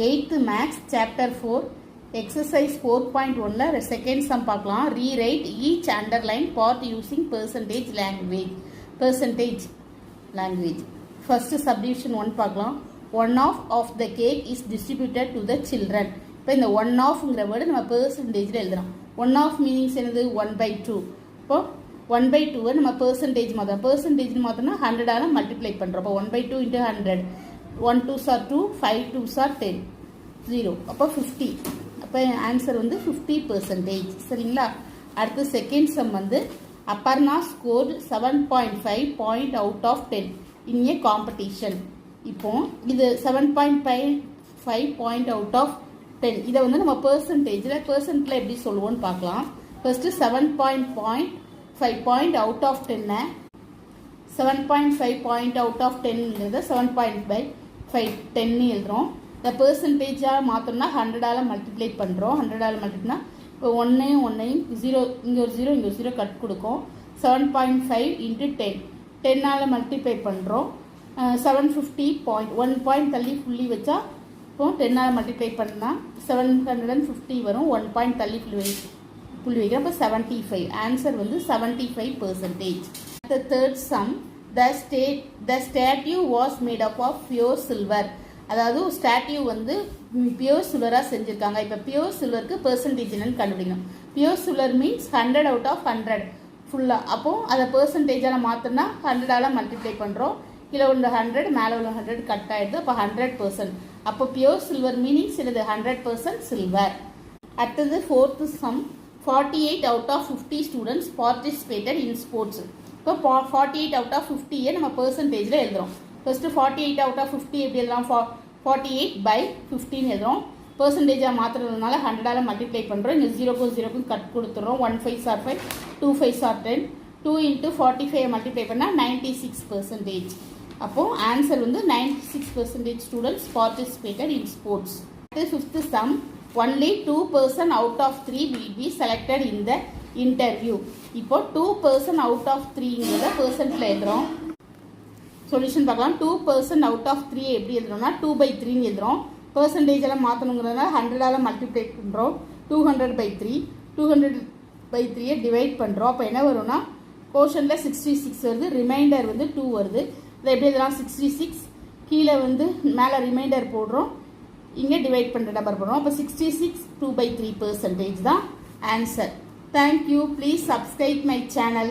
8th Maths Chapter 4 Exercise 4.1 second sum பார்க்கலாம். Rewrite each underline part using percentage language. First subdivision 1 பார்க்கலாம். 1/2 of the cake is distributed to the children. இப்போ இந்த 1/2ங்கிற word நம்ம பெர்சன்டேஜில் எழுதுறோம். 1/2 meanings என்னது 1/2. இப்போ 1/2 நம்ம பெர்சன்டேஜ் மாற்றோம். பெர்சன்டேஜ் மாற்றோம்னா 100ஆல மல்டிப்ளை பண்ணுறோம். இப்போ 1/2 into 100. 1 2s are 2, 5 2s are 10, 0. அப்போ 50. அப்போ ஆன்சர் வந்து 50%. சரிங்களா? அடுத்து செகண்ட் சம் வந்து Aparna scored 7.5 point out of 10 in a competition. இப்போ இது 7.5 பாயிண்ட் அவுட் ஆஃப் 10 இதை வந்து நம்ம பெர்சன்ட்டில் எப்படி சொல்லுவோன்னு பார்க்கலாம். First 7.5 point out of 10 7.5 point out of 10ங்கிறத 7.5 10 எழுதுறோம். இந்த பெர்சன்டேஜாக மாற்றோம்னா 100ஆல மல்டிப்ளை பண்ணுறோம். 100ஆல மல்டிப்ளைனா இப்போ 1 0 இங்கே ஒரு 0 இங்கே ஒரு 0 கட் கொடுக்கும். 7.5 into 10 10ஆல மல்டிப்ளை பண்ணுறோம். 750 பாயிண்ட் 1 பாயிண்ட் தள்ளி புள்ளி வச்சா இப்போ 10ஆல மல்டிப்ளை பண்ணால் 750 வரும். 1 பாயிண்ட் தள்ளி புள்ளி வைக்கிறோம். அப்போ 75. ஆன்சர் வந்து 75%. The third sum, the statue was made up of pure silver. அதாவது ஸ்டாட்யூ வந்து பியூர் சில்வராக செஞ்சுருக்காங்க. இப்போ பியூர் சில்வருக்கு பெர்சன்டேஜ் என்னன்னு கண்டுபிடிக்கணும். Pure silver means 100 out of 100 ஃபுல்லாக. அப்போது அதை பெர்சன்டேஜால் மாற்றினா 100ஆல மல்டிப்ளை பண்ணுறோம். கீழே உள்ள 100 மேலே உள்ள 100 கட் ஆகிடுது. அப்போ 100%. அப்போ பியூர் சில்வர் மீனிங்ஸ் என்னது 100% சில்வர். அடுத்தது fourth some 48 out of 50 students participated in sports. இப்போ 48 out of 50 நம்ம பெர்சன்டேஜில் எழுதுகிறோம். ஃபர்ஸ்ட்டு 48 out of 50 எப்படி எழுதலாம்? 48 by 15 எழுதுகிறோம். பெர்சன்டேஜாக மாற்றுறதுனால 100ஆல மல்டிப்ளை பண்ணுறோம். இங்கே 0க்கும் கட் கொடுத்துறோம். 1 5s are 5, 2 5s are 10. 2 into 45 multiply பண்ணால் 96%. அப்போது ஆன்சர் வந்து 96% students participated in sports. Fifth some only 2% out of 3 will be selected in the interview. இப்போ 2% out of 3ங்கிறத பெர்சன்ட்டில் எழுதுகிறோம். சொல்யூஷன் பார்க்கலாம். 2% out of 3 எப்படி எழுதுறோம்னா 2/3 எழுதுகிறோம். பெர்சன்டேஜெல்லாம் மாற்றணுங்கிறதுனால 100ஆல மல்டிப்ளை பண்ணுறோம். 200/3 200/3 டிவைட் பண்ணுறோம். அப்போ என்ன வரும்னா கோஷனில் 66 வருது, ரிமைண்டர் வந்து 2 வருது. இதை எப்படி எழுதலாம்? 66 கீழே வந்து மேலே ரிமைண்டர் போடுறோம், இங்கே டிவைட் பண்ணுற நம்பர் போடுறோம். அப்போ 66 2/3% தான் answer. Thank you. Please subscribe my channel.